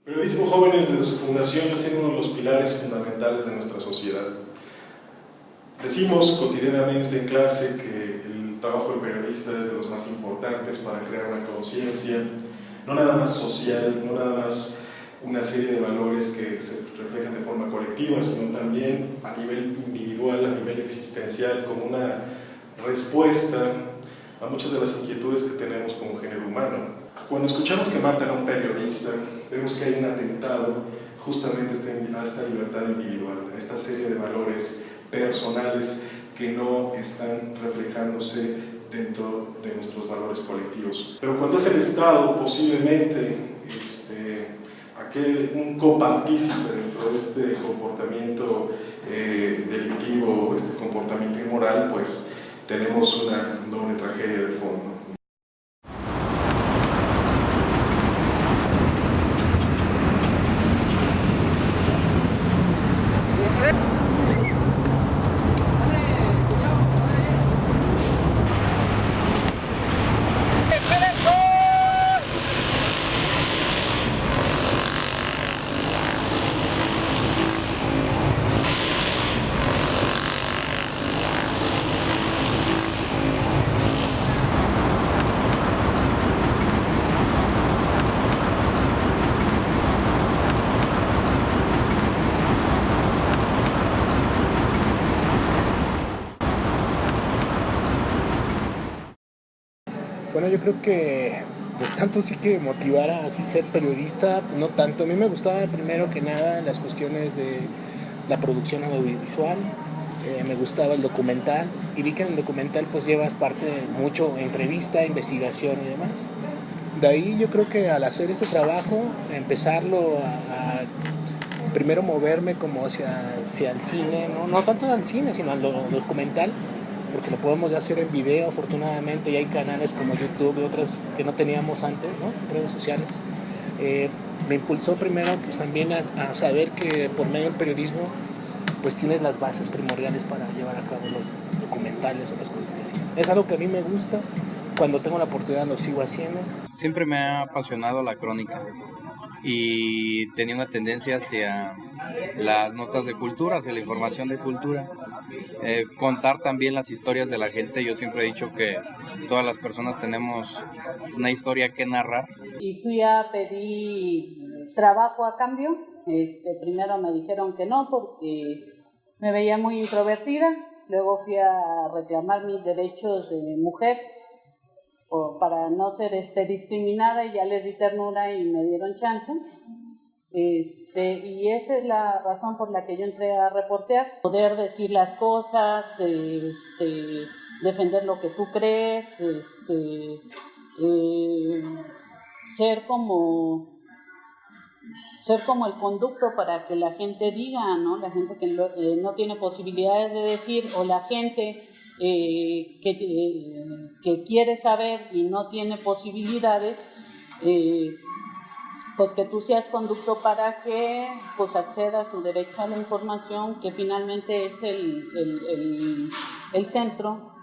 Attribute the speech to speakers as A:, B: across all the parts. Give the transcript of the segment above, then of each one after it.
A: Periodismo Jóvenes desde su fundación ha sido uno de los pilares fundamentales de nuestra sociedad. Decimos cotidianamente en clase que el trabajo del periodista es de los más importantes para crear una conciencia, no nada más social, no nada más una serie de valores que se reflejan de forma colectiva, sino también a nivel individual, a nivel existencial, como una respuesta a muchas de las inquietudes que tenemos como género humano. Cuando escuchamos que matan a un periodista, vemos que hay un atentado justamente a esta libertad individual, a esta serie de valores personales que no están reflejándose dentro de nuestros valores colectivos. Pero cuando es el Estado, posiblemente un copartícipe dentro de este comportamiento delictivo, este comportamiento inmoral, pues tenemos una doble tragedia de fondo.
B: Bueno, yo creo que pues tanto sí que motivara así ser periodista, no tanto. A mí me gustaba primero que nada las cuestiones de la producción audiovisual, me gustaba el documental y vi que en el documental pues llevas parte mucho entrevista, investigación y demás. De ahí yo creo que al hacer este trabajo, empezarlo a primero moverme como hacia el cine, no tanto al cine, sino al documental, porque lo podemos ya hacer en video, afortunadamente, y hay canales como YouTube y otras que no teníamos antes, ¿no? Redes sociales. Me impulsó primero pues también a saber que por medio del periodismo pues tienes las bases primordiales para llevar a cabo los documentales o las cosas que hacen. Es algo que a mí me gusta, cuando tengo la oportunidad lo sigo haciendo.
C: Siempre me ha apasionado la crónica y tenía una tendencia hacia las notas de cultura, hacia la información de cultura. Contar también las historias de la gente. Yo siempre he dicho que todas las personas tenemos una historia que narrar.
D: Y fui a pedir trabajo a cambio. Primero me dijeron que no porque me veía muy introvertida. Luego fui a reclamar mis derechos de mujer para no ser discriminada, y ya les di ternura y me dieron chance. Y esa es la razón por la que yo entré a reportear, poder decir las cosas, defender lo que tú crees, ser como el conducto para que la gente diga, ¿no? La gente que no tiene posibilidades de decir, o la gente que quiere saber y no tiene posibilidades, pues que tú seas conducto para que pues acceda a su derecho a la información, que finalmente es el centro,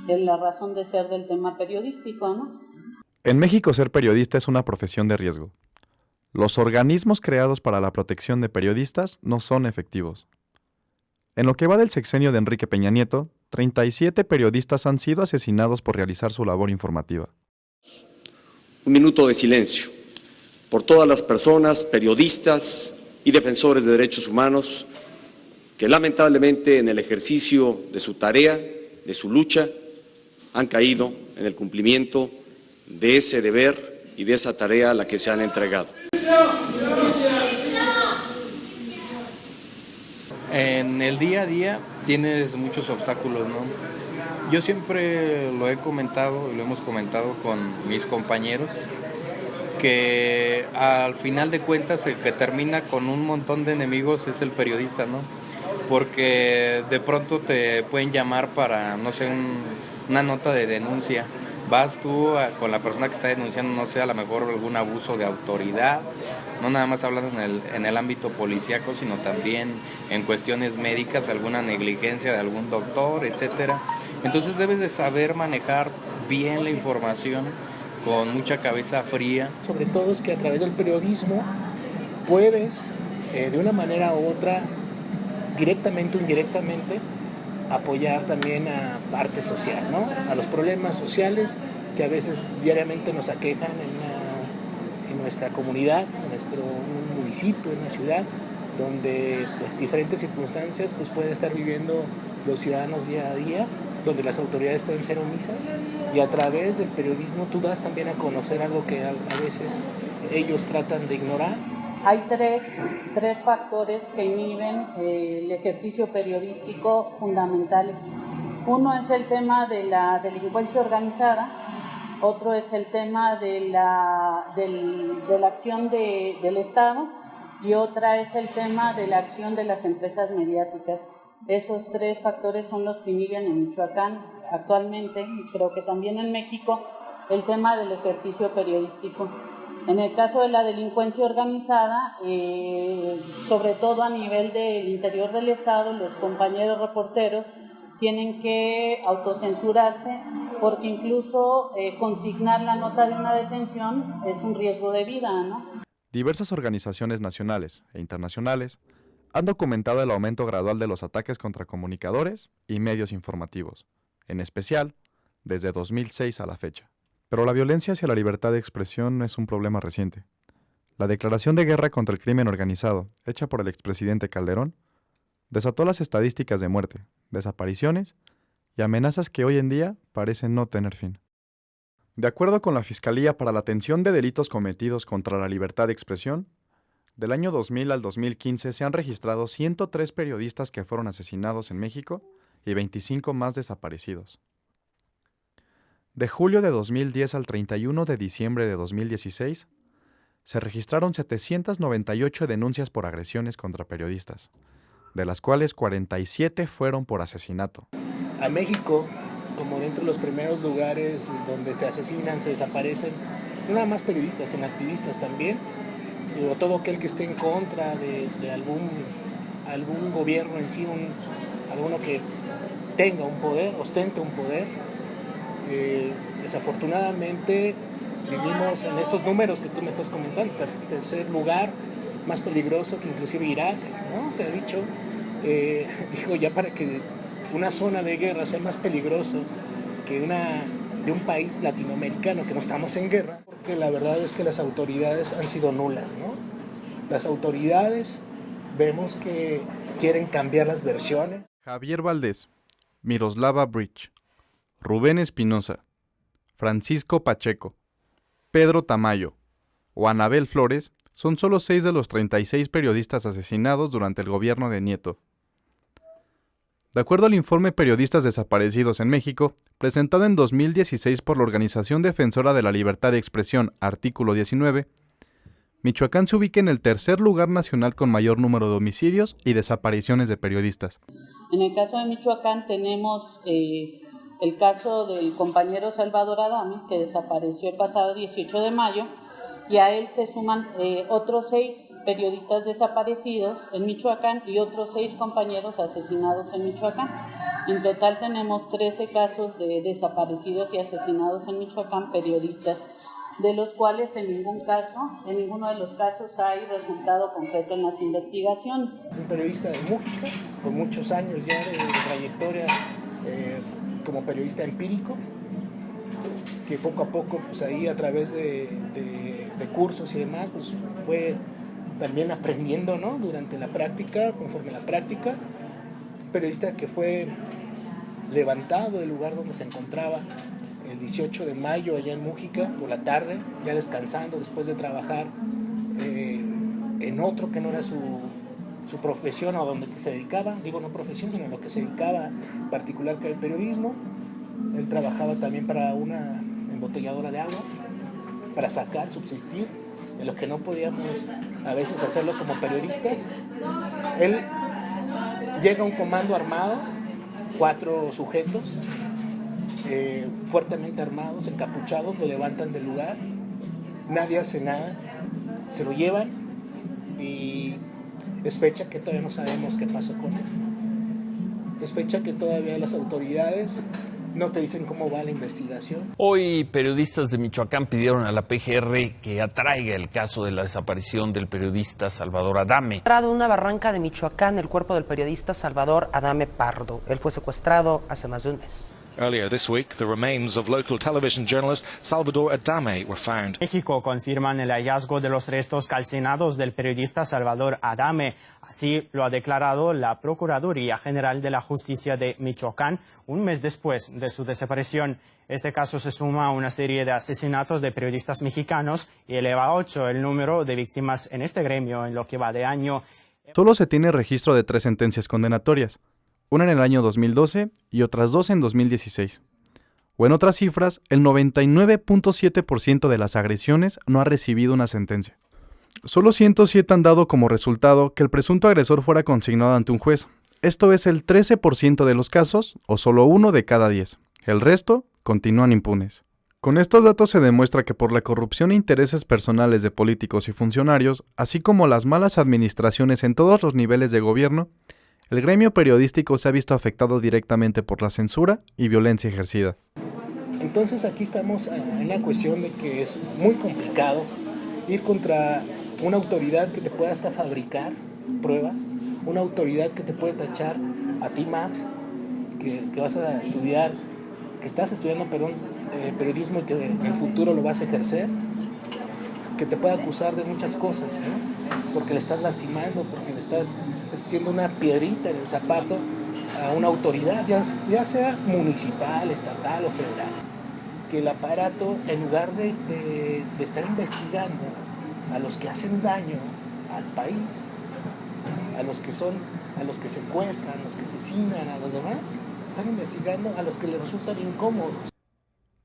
D: es la razón de ser del tema periodístico, ¿no?
E: En México, ser periodista es una profesión de riesgo. Los organismos creados para la protección de periodistas no son efectivos. En lo que va del sexenio de Enrique Peña Nieto, 37 periodistas han sido asesinados por realizar su labor informativa.
F: Un minuto de silencio por todas las personas, periodistas y defensores de derechos humanos que lamentablemente en el ejercicio de su tarea, de su lucha, han caído en el cumplimiento de ese deber y de esa tarea a la que se han entregado.
C: En el día a día tienes muchos obstáculos, ¿no? Yo siempre lo he comentado y lo hemos comentado con mis compañeros, que al final de cuentas el que termina con un montón de enemigos es el periodista, ¿no? Porque de pronto te pueden llamar para, no sé, una nota de denuncia. Vas tú con la persona que está denunciando, no sé, a lo mejor algún abuso de autoridad, no nada más hablando en el ámbito policíaco, sino también en cuestiones médicas, alguna negligencia de algún doctor, etcétera. Entonces debes de saber manejar bien la información con mucha cabeza fría.
B: Sobre todo es que a través del periodismo puedes de una manera u otra, directamente o indirectamente, apoyar también a parte social, ¿no? A los problemas sociales que a veces diariamente nos aquejan en nuestra comunidad, en nuestro municipio, en una ciudad, donde pues diferentes circunstancias pues pueden estar viviendo los ciudadanos día a día, donde las autoridades pueden ser omisas, y a través del periodismo tú das también a conocer algo que a veces ellos tratan de ignorar.
D: Hay tres factores que inhiben el ejercicio periodístico fundamentales. Uno es el tema de la delincuencia organizada, otro es el tema de la acción del Estado, y otra es el tema de la acción de las empresas mediáticas. Esos tres factores son los que inhiben en Michoacán actualmente, y creo que también en México, el tema del ejercicio periodístico. En el caso de la delincuencia organizada, sobre todo a nivel del interior del Estado, los compañeros reporteros tienen que autocensurarse, porque incluso consignar la nota de una detención es un riesgo de vida, ¿no?
E: Diversas organizaciones nacionales e internacionales han documentado el aumento gradual de los ataques contra comunicadores y medios informativos, en especial desde 2006 a la fecha. Pero la violencia hacia la libertad de expresión no es un problema reciente. La declaración de guerra contra el crimen organizado, hecha por el expresidente Calderón, desató las estadísticas de muerte, desapariciones y amenazas que hoy en día parecen no tener fin. De acuerdo con la Fiscalía para la Atención de Delitos Cometidos contra la Libertad de Expresión, del año 2000 al 2015 se han registrado 103 periodistas que fueron asesinados en México y 25 más desaparecidos. De julio de 2010 al 31 de diciembre de 2016, se registraron 798 denuncias por agresiones contra periodistas, de las cuales 47 fueron por asesinato.
B: A México, como dentro de los primeros lugares donde se asesinan, se desaparecen, no nada más periodistas, sino activistas también, o todo aquel que esté en contra de algún gobierno en sí, alguno que tenga un poder, ostente un poder. Desafortunadamente vivimos en estos números que tú me estás comentando, tercer lugar, más peligroso que inclusive Irak, ¿no? Se ha dicho, digo, ya para que una zona de guerra sea más peligroso que de un país latinoamericano que no estamos en guerra, porque la verdad es que las autoridades han sido nulas, ¿no? Las autoridades vemos que quieren cambiar las versiones.
E: Javier Valdés, Miroslava Bridge, Rubén Espinosa, Francisco Pacheco, Pedro Tamayo o Anabel Flores son solo 6 de los 36 periodistas asesinados durante el gobierno de Nieto. De acuerdo al informe Periodistas Desaparecidos en México, presentado en 2016 por la Organización Defensora de la Libertad de Expresión, Artículo 19, Michoacán se ubica en el tercer lugar nacional con mayor número de homicidios y desapariciones de periodistas.
D: En el caso de Michoacán tenemos el caso del compañero Salvador Adame, que desapareció el pasado 18 de mayo, y a él se suman otros 6 periodistas desaparecidos en Michoacán y otros 6 compañeros asesinados en Michoacán. En total tenemos 13 casos de desaparecidos y asesinados en Michoacán, periodistas, de los cuales en ninguno de los casos hay resultado concreto en las investigaciones.
B: Un periodista de Mújica, con muchos años ya de trayectoria como periodista empírico, que poco a poco, pues ahí a través de cursos y demás, pues fue también aprendiendo, ¿no? Durante la práctica, conforme la práctica, periodista que fue levantado del lugar donde se encontraba el 18 de mayo allá en Mújica, por la tarde, ya descansando después de trabajar en otro que no era su profesión o donde se dedicaba, digo no profesión, sino lo que se dedicaba en particular, que era el periodismo. Él trabajaba también para una embotelladora de agua, para subsistir, de lo que no podíamos a veces hacerlo como periodistas. Él llega a un comando armado, 4 sujetos, fuertemente armados, encapuchados, lo levantan del lugar, nadie hace nada, se lo llevan y es fecha que todavía no sabemos qué pasó con él. Es fecha que todavía las autoridades no te dicen cómo va la investigación.
G: Hoy periodistas de Michoacán pidieron a la PGR que atraiga el caso de la desaparición del periodista Salvador Adame.
H: Encontrado en una barranca de Michoacán el cuerpo del periodista Salvador Adame Pardo. Él fue secuestrado hace más de un mes.
I: Earlier this week, the remains of local television journalist Salvador Adame were found.
J: México confirman el hallazgo de los restos calcinados del periodista Salvador Adame. Así lo ha declarado la Procuraduría General de la Justicia de Michoacán un mes después de su desaparición. Este caso se suma a una serie de asesinatos de periodistas mexicanos y eleva a 8 el número de víctimas en este gremio en lo que va de año.
E: Solo se tiene registro de 3 sentencias condenatorias, una en el año 2012 y otras 2 en 2016. O en otras cifras, el 99.7% de las agresiones no ha recibido una sentencia. Solo 107 han dado como resultado que el presunto agresor fuera consignado ante un juez. Esto es el 13% de los casos, o solo 1 de cada 10. El resto continúan impunes. Con estos datos se demuestra que por la corrupción e intereses personales de políticos y funcionarios, así como las malas administraciones en todos los niveles de gobierno, el gremio periodístico se ha visto afectado directamente por la censura y violencia ejercida.
B: Entonces aquí estamos en una cuestión de que es muy complicado ir contra una autoridad que te pueda hasta fabricar pruebas, una autoridad que te puede tachar a ti, Max, que vas a estudiar, que estás estudiando periodismo y que en el futuro lo vas a ejercer, que te puede acusar de muchas cosas, ¿no? Porque le estás lastimando, porque le estás haciendo una piedrita en el zapato a una autoridad, ya sea municipal, estatal o federal. Que el aparato, en lugar de estar investigando a los que hacen daño al país, a los que secuestran, a los que asesinan, a los demás, están investigando a los que les resultan incómodos.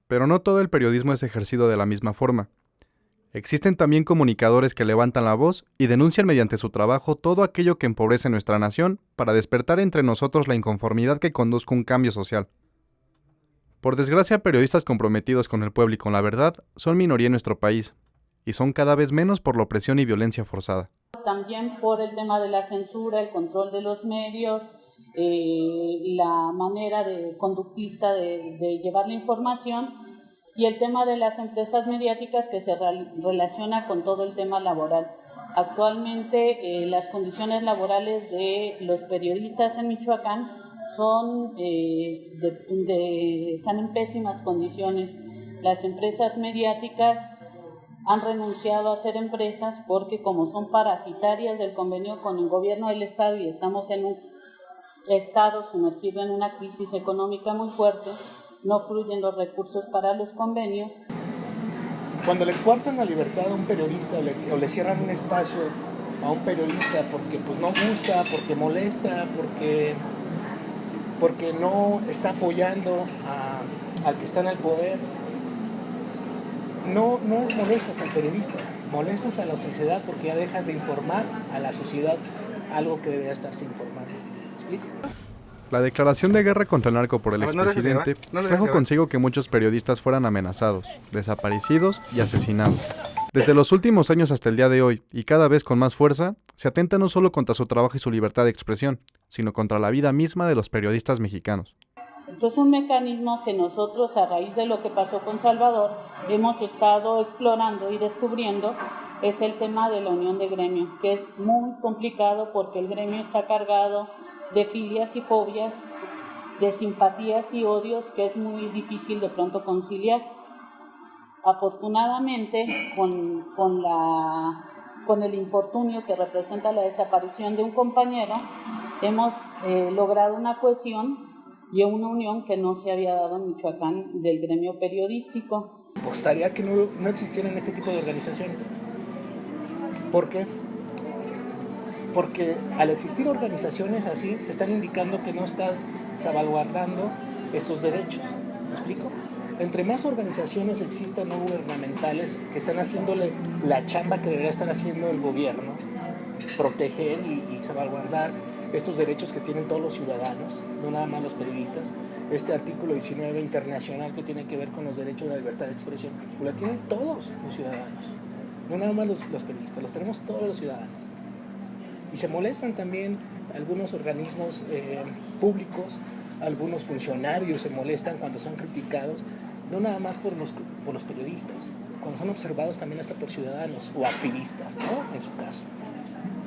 E: Pero no todo el periodismo es ejercido de la misma forma. Existen también comunicadores que levantan la voz y denuncian mediante su trabajo todo aquello que empobrece nuestra nación para despertar entre nosotros la inconformidad que conduzca un cambio social. Por desgracia, periodistas comprometidos con el pueblo y con la verdad son minoría en nuestro país, y son cada vez menos por la opresión y violencia forzada.
D: También por el tema de la censura, el control de los medios, la manera conductista de llevar la información, y el tema de las empresas mediáticas que se relaciona con todo el tema laboral. Actualmente las condiciones laborales de los periodistas en Michoacán están en pésimas condiciones. Las empresas mediáticas han renunciado a ser empresas porque como son parasitarias del convenio con el gobierno del estado y estamos en un estado sumergido en una crisis económica muy fuerte, no fluyen los recursos para los convenios.
B: Cuando le coartan la libertad a un periodista o le cierran un espacio a un periodista porque pues, no gusta, porque molesta, porque no está apoyando al que está en el poder, no es molestas al periodista, molestas a la sociedad porque ya dejas de informar a la sociedad algo que debería estarse informando. ¿Me explico?
E: La declaración de guerra contra el narco por el expresidente trajo consigo que muchos periodistas fueran amenazados, desaparecidos y asesinados. Desde los últimos años hasta el día de hoy, y cada vez con más fuerza, se atenta no solo contra su trabajo y su libertad de expresión, sino contra la vida misma de los periodistas mexicanos.
D: Entonces un mecanismo que nosotros a raíz de lo que pasó con Salvador hemos estado explorando y descubriendo es el tema de la unión de gremio, que es muy complicado porque el gremio está cargado de filias y fobias, de simpatías y odios que es muy difícil de pronto conciliar. Afortunadamente, con el infortunio que representa la desaparición de un compañero, hemos logrado una cohesión y una unión que no se había dado en Michoacán del gremio periodístico.
B: Apostaría que no existieran este tipo de organizaciones. ¿Por qué? Porque al existir organizaciones así, te están indicando que no estás salvaguardando estos derechos. ¿Me explico? Entre más organizaciones existan no gubernamentales que están haciéndole la chamba que debería estar haciendo el gobierno, proteger y salvaguardar estos derechos que tienen todos los ciudadanos, no nada más los periodistas. Este artículo 19 internacional que tiene que ver con los derechos de la libertad de expresión, lo tienen todos los ciudadanos, no nada más los periodistas, los tenemos todos los ciudadanos. Y se molestan también algunos organismos públicos algunos funcionarios se molestan cuando son criticados, no nada más por los periodistas, cuando son observados también hasta por ciudadanos o activistas, ¿no? En su caso.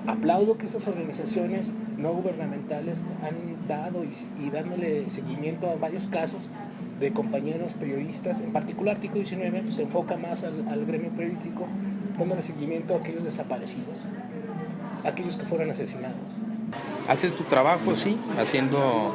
B: Aplaudo que estas organizaciones no gubernamentales han dado y dándole seguimiento a varios casos de compañeros periodistas, en particular Artículo 19 pues, se enfoca más al gremio periodístico, dándole seguimiento a aquellos desaparecidos, a aquellos que fueron asesinados.
C: Haces tu trabajo, sí, haciendo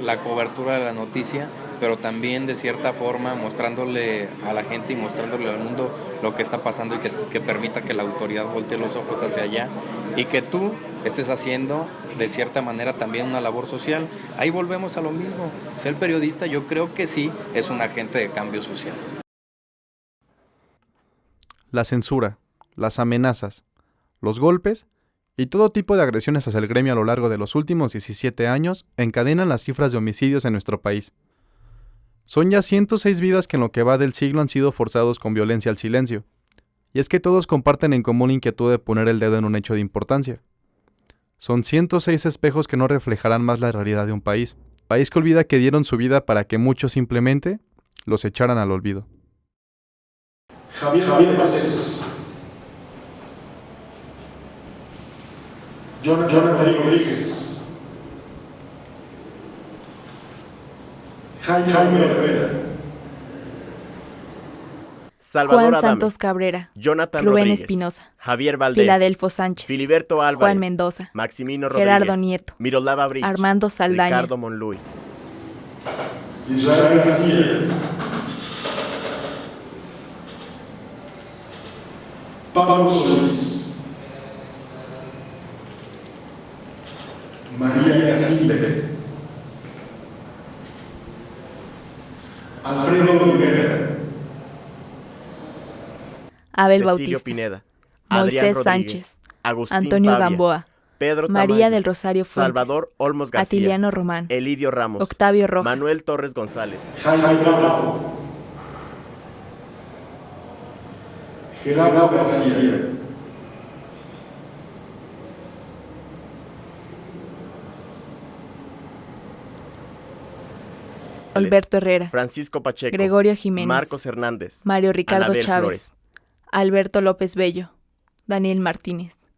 C: la cobertura de la noticia, pero también de cierta forma mostrándole a la gente y mostrándole al mundo lo que está pasando y que permita que la autoridad voltee los ojos hacia allá y que tú estés haciendo de cierta manera también una labor social. Ahí volvemos a lo mismo. Ser periodista yo creo que sí es un agente de cambio social.
E: La censura, las amenazas, los golpes y todo tipo de agresiones hacia el gremio a lo largo de los últimos 17 años encadenan las cifras de homicidios en nuestro país. Son ya 106 vidas que en lo que va del siglo han sido forzados con violencia al silencio. Y es que todos comparten en común la inquietud de poner el dedo en un hecho de importancia. Son 106 espejos que no reflejarán más la realidad de un país. País que olvida que dieron su vida para que muchos simplemente los echaran al olvido.
A: Javier Valdés, Jonathan Rodríguez, Jaime Rivera,
K: Salvador
L: Juan
K: Adame,
L: Santos Cabrera,
K: Jonathan
L: Rubén
K: Rodríguez,
L: Espinosa,
K: Javier Valdés,
L: Filadelfo Sánchez,
K: Filiberto Álvarez,
L: Juan Mendoza,
K: Maximino Rodríguez,
L: Gerardo Nieto,
K: Miroslava Bridge,
L: Armando Saldaña,
K: Ricardo Monluy,
A: Israel García, Pablo Solís, María Casilde, Alfredo Rivera,
L: Abel
K: Cecilio
L: Bautista,
K: Pineda, Adrián
L: Moisés
K: Rodríguez,
L: Sánchez,
K: Agustín
L: Antonio
K: Pavia,
L: Gamboa,
K: Pedro
L: María
K: Tamayo,
L: del Rosario Fuentes,
K: Salvador Olmos García,
L: Atiliano Román,
K: Elidio Ramos,
L: Octavio Rojas,
K: Manuel Torres González,
A: Jaime Bravo, Gerardo García,
L: Alberto Herrera,
K: Francisco Pacheco,
L: Gregorio Jiménez,
K: Marcos Hernández,
L: Mario Ricardo
K: Anabel
L: Chávez,
K: Flores,
L: Alberto López Bello, Daniel Martínez.